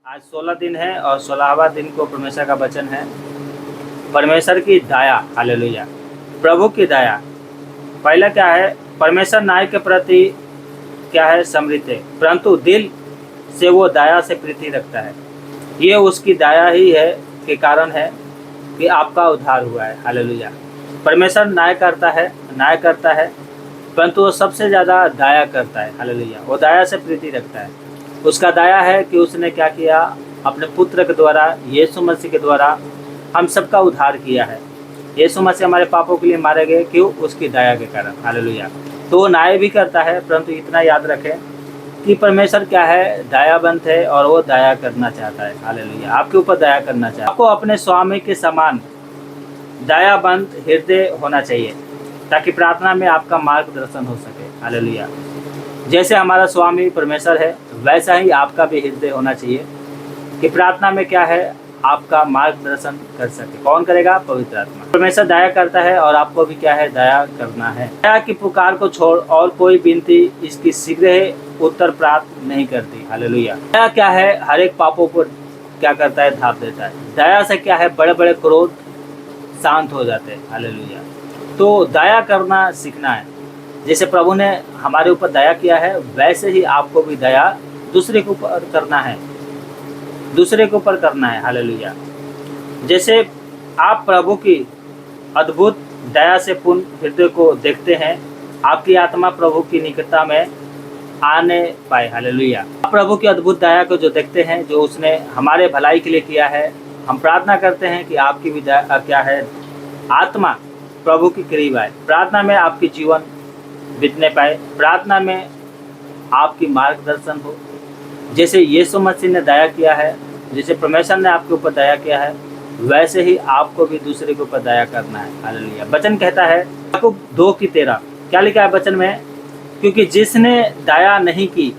आज 16 दिन है और 16वां दिन को परमेश्वर का वचन है। परमेश्वर की दया, हालेलुया। प्रभु की दया। पहला क्या है? परमेश्वर न्याय के प्रति क्या है? समृद्ध है, परंतु दिल से वो दया से प्रीति रखता है। ये उसकी दया ही है के कारण है कि आपका उद्धार हुआ है, हालेलुया। परमेश्वर न्याय करता है, परंतु वो सबसे ज़्यादा दया करता है, हालेलुया। वो दया से प्रीति रखता है। उसका दया है कि उसने क्या किया? अपने पुत्र के द्वारा, यीशु मसीह के द्वारा हम सबका उद्धार किया है। यीशु मसीह हमारे पापों के लिए मारे गए, क्यों? उसकी दया के कारण, हालेलुया। तो वो न्याय भी करता है, परंतु इतना याद रखें कि परमेश्वर क्या है? दयावंत है और वो दया करना चाहता है, हालेलुया। आपके ऊपर दया करना चाहता है। आपको अपने स्वामी के समान दयावंत हृदय होना चाहिए, ताकि प्रार्थना में आपका मार्गदर्शन हो सके, हालेलुया। जैसे हमारा स्वामी परमेश्वर है, वैसा ही आपका भी हृदय होना चाहिए कि प्रार्थना में क्या है? आपका मार्गदर्शन कर सके। कौन करेगा? पवित्र आत्मा। परमेश्वर दया करता है और आपको भी क्या है? दया करना है। दया की पुकार को छोड़ और कोई विनती इसकी शीघ्र उत्तर प्राप्त नहीं करती, हालेलुया। दया क्या है? हर एक पापों पर क्या करता है? धाप देता है। दया से क्या है? बड़े बड़े क्रोध शांत हो जाते हैं, हालेलुया। तो दया करना सीखना है। जैसे प्रभु ने हमारे ऊपर दया किया है, वैसे ही आपको भी दया दूसरे के ऊपर करना है, हालेलुया। जैसे आप प्रभु की अद्भुत दया से पूर्ण हृदय को देखते हैं, आपकी आत्मा प्रभु की निकटता में आने पाए, हालेलुया। प्रभु की अद्भुत दया को जो देखते हैं, जो उसने हमारे भलाई के लिए किया है, हम प्रार्थना करते हैं कि आपकी भी दया क्या है? आत्मा प्रभु की करीब आए, प्रार्थना में आपकी जीवन बीतने पाए, प्रार्थना में आपकी मार्गदर्शन हो। जैसे यीशु मसीह ने दया किया है, जैसे परमेश्वर ने आपके ऊपर दया किया है, वैसे ही आपको भी दूसरे के ऊपर दया करना है, हालेलुया। वचन कहता है याकूब 2:13, क्या लिखा है वचन में? क्योंकि जिसने दया नहीं की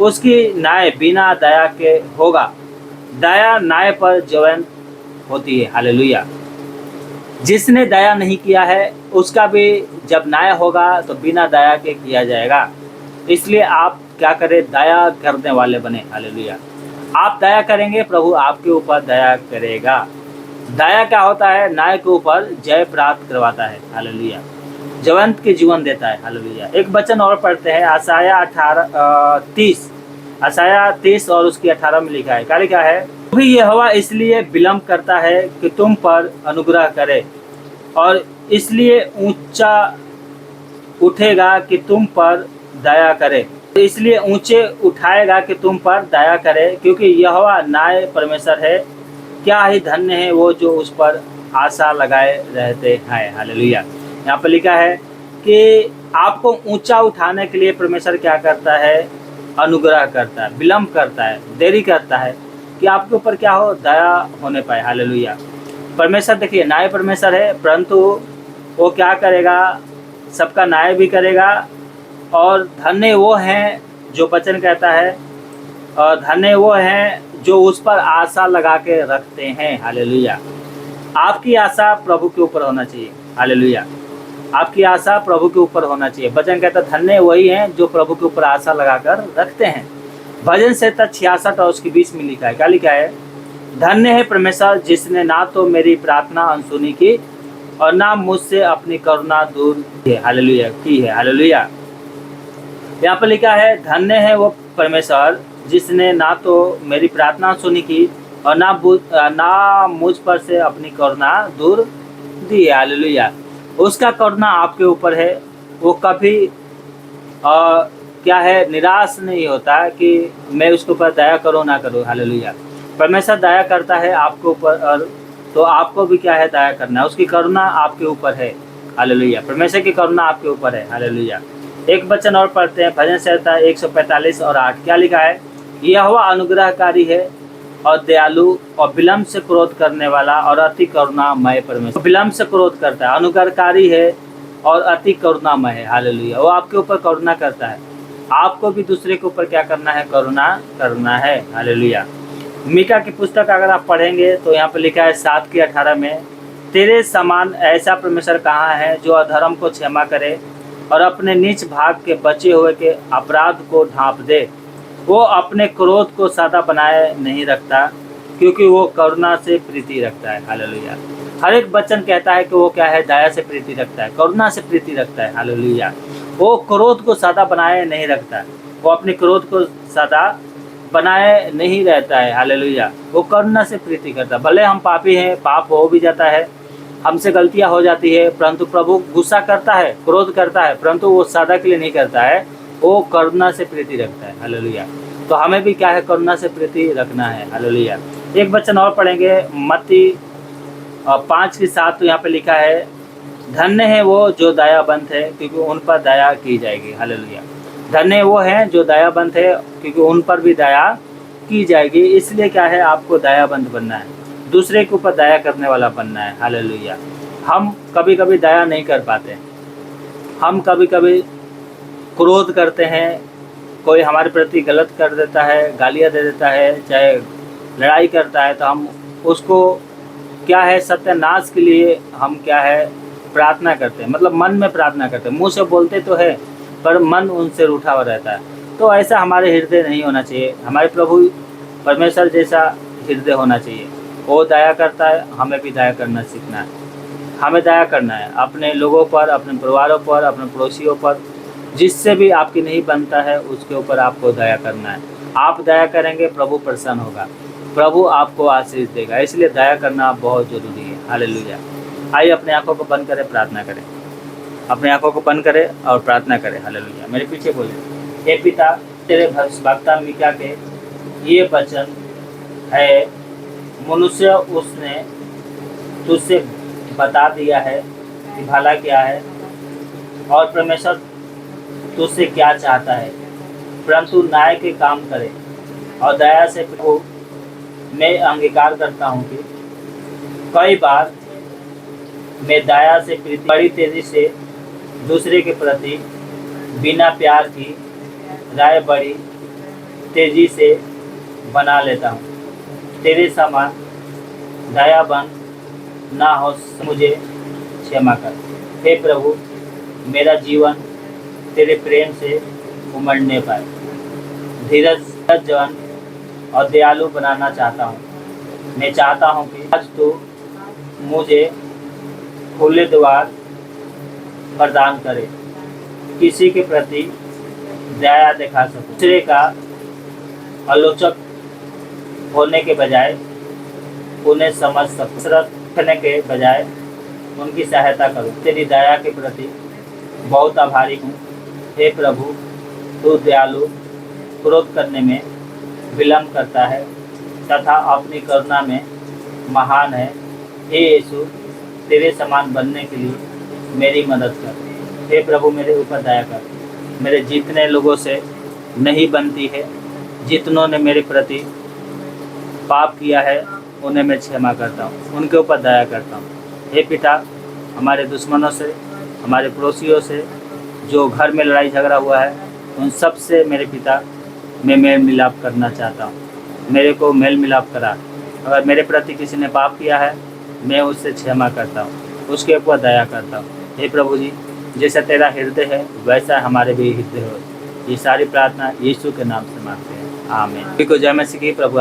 उसकी न्याय बिना दया के होगा। दया न्याय पर जवन होती है, हालेलुया। जिसने दया नहीं किया है उसका भी जब न्याय होगा तो बिना दया के किया जाएगा। इसलिए आप क्या करें? दया करने वाले बने, हालेलुया। आप दया करेंगे, प्रभु आपके ऊपर दया करेगा। दया क्या होता है? न्याय के ऊपर जय प्राप्त करवाता है, हालेलुया। जवंत के जीवन देता है, हालेलुया। एक वचन और पढ़ते हैं, आशाया 30 और उसकी 18 में लिखा है। क्या लिखा है? भी यहोवा इसलिए विलम्ब करता है कि तुम पर अनुग्रह करे, और इसलिए ऊंचा उठेगा कि तुम पर दया करे। इसलिए ऊंचे उठाएगा कि तुम पर दया करे, क्योंकि यहोवा न्याय परमेश्वर है। क्या ही धन्य है वो जो उस पर आशा लगाए रहते हैं, हालेलुया। यहाँ पर लिखा है कि आपको ऊंचा उठाने के लिए परमेश्वर क्या करता है? अनुग्रह करता है, विलम्ब करता है, देरी करता है कि आपके ऊपर क्या हो? दया होने पाए, हालेलुया। परमेश्वर देखिए न्याय परमेश्वर है, परंतु वो क्या करेगा? सबका न्याय भी करेगा। और धन्य वो हैं जो वचन कहता है, और धन्य वो हैं जो उस पर आशा लगा के रखते हैं, हालेलुया। आपकी आशा प्रभु के ऊपर होना चाहिए, हालेलुया। आपकी आशा प्रभु के ऊपर होना चाहिए। वचन कहता है धन्य वही हैं जो प्रभु के ऊपर आशा लगाकर रखते हैं। भजन संहिता 66 और उसकी 20 में लिखा है। क्या लिखा है? धन्य है परमेश्वर जिसने ना तो मेरी प्रार्थना अनसुनी की और ना मुझसे अपनी करुणा दूर की, हालेलुया, की है, हालेलुया। यहाँ पर लिखा है धन्य है वो परमेश्वर जिसने ना तो मेरी प्रार्थना सुनी की और ना मुझ पर से अपनी करुणा दूर दी है, हालेलुया। उसका करुणा आपके ऊपर है। वो कभी क्या है? निराश नहीं होता कि मैं उसके ऊपर दया करूँ ना करूँ, हालेलुया। परमेश्वर दया करता है आपके ऊपर, और तो आपको भी क्या है? दया करना है। उसकी करुणा आपके ऊपर है, हालेलुया। परमेश्वर की करुणा आपके ऊपर है, हालेलुया। एक वचन और पढ़ते हैं, भजन संहिता 145 और 8। क्या लिखा है? यहोवा अनुग्रहकारी है और दयालु और विलम्ब से क्रोध करने वाला और अति करुणामय परमेश्वर। विलम्ब से क्रोध करता है, अनुग्रहकारी है और अति करुणामय है, हालेलुया। वो आपके ऊपर करुणा करता है। आपको भी दूसरे के ऊपर क्या करना है? करुणा करना है, हालेलुया। मीका की पुस्तक अगर आप पढ़ेंगे तो यहाँ पर लिखा है 7:18 में, तेरे समान ऐसा परमेश्वर कहाँ है जो अधर्म को क्षमा करे और अपने नीच भाग के बचे हुए के अपराध को ढांप दे। वो अपने क्रोध को सदा बनाए नहीं रखता, क्योंकि वो करुणा से प्रीति रखता है। हालेलुया। हर एक वचन कहता है कि वो क्या है, दया से प्रीति रखता है, करुणा से प्रीति रखता है। हालेलुया। वो क्रोध को सदा बनाए नहीं रखता, वो अपने क्रोध को सदा बनाए नहीं रहता है। हालेलुया। वो करुणा से प्रीति करता है। भले हम पापी हैं, पाप हो भी जाता है, हमसे गलतियां हो जाती है, परंतु प्रभु गुस्सा करता है, क्रोध करता है, परंतु वो सदा के लिए नहीं करता है, वो करुणा से प्रीति रखता है। हालेलुया। तो हमें भी क्या है, करुणा से प्रीति रखना है। हालेलुया। एक वचन और पढ़ेंगे, मत्ती 5:7। तो यहाँ पे लिखा है, धन्य है वो जो दयाबंद है, क्योंकि उन पर दया की जाएगी। हालेलुया। धन्य वो हैं जो दयाबंद है, क्योंकि उन पर भी दया की जाएगी। इसलिए क्या है, आपको दयाबंद बनना है, दूसरे के ऊपर दया करने वाला बनना है। हालेलुया। हम कभी कभी दया नहीं कर पाते, हम कभी कभी क्रोध करते हैं, कोई हमारे प्रति गलत कर देता है, गालियाँ दे देता है, चाहे लड़ाई करता है, तो हम उसको क्या है, सत्यानाश के लिए हम क्या है, प्रार्थना करते हैं। मतलब मन में प्रार्थना करते हैं, मुंह से बोलते तो है, पर मन उनसे रूठा हुआ रहता है। तो ऐसा हमारे हृदय नहीं होना चाहिए। हमारे प्रभु परमेश्वर जैसा हृदय होना चाहिए। वो दया करता है, हमें भी दया करना सीखना है। हमें दया करना है अपने लोगों पर, अपने परिवारों पर, अपने पड़ोसियों पर, जिससे भी आपकी नहीं बनता है उसके ऊपर आपको दया करना है। आप दया करेंगे, प्रभु प्रसन्न होगा, प्रभु आपको आशीष देगा। इसलिए दया करना बहुत ज़रूरी है। हालेलुया। आइए अपने आंखों को बंद करें, प्रार्थना करें। अपने आंखों को बंद करें और प्रार्थना करें। हालेलुया। मेरे पीछे बोले, हे पिता, तेरे भक्ता मीका के ये वचन है, मनुष्य उसने तुझसे बता दिया है कि भला क्या है और परमेश्वर तुझसे क्या चाहता है, परंतु न्याय के काम करे और दया से। प्रभु, मैं अंगीकार करता हूँ कि कई बार मैं दया से प्रीति बड़ी तेजी से दूसरे के प्रति बिना प्यार की राय बड़ी तेजी से बना लेता हूँ। तेरे समान दयाबंद ना हो, मुझे क्षमा कर। हे प्रभु, मेरा जीवन तेरे प्रेम से उमड़ने पाए, धीरजवान और दयालु बनाना चाहता हूँ। मैं चाहता हूँ कि आज तू मुझे खुले द्वार प्रदान करे, किसी के प्रति दया दिखा सकूं, दूसरे का आलोचक होने के बजाय उन्हें समझ सकूं, रखने के बजाय उनकी सहायता करूं। तेरी दया के प्रति बहुत आभारी हूँ। हे प्रभु, तू दयालु, क्रोध करने में विलम्ब करता है तथा अपनी करुणा में महान है। हे यीशु, तेरे समान बनने के लिए मेरी मदद कर। हे प्रभु, मेरे ऊपर दया कर। मेरे जितने लोगों से नहीं बनती है, जितनों ने मेरे प्रति पाप किया है, उन्हें मैं क्षमा करता हूँ, उनके ऊपर दया करता हूँ। हे पिता, हमारे दुश्मनों से, हमारे पड़ोसियों से, जो घर में लड़ाई झगड़ा हुआ है, उन सब से मेरे पिता मैं मेल मिलाप करना चाहता हूँ। मेरे को मेल मिलाप करा। अगर मेरे प्रति किसी ने पाप किया है, मैं उससे क्षमा करता हूँ, उसके ऊपर दया करता हूँ। हे प्रभु जी, जैसा तेरा हृदय है वैसा हमारे भी हृदय हो। ये सारी प्रार्थना यीशु के नाम से मांगते हैं, आमीन। जय मसीह की। प्रभु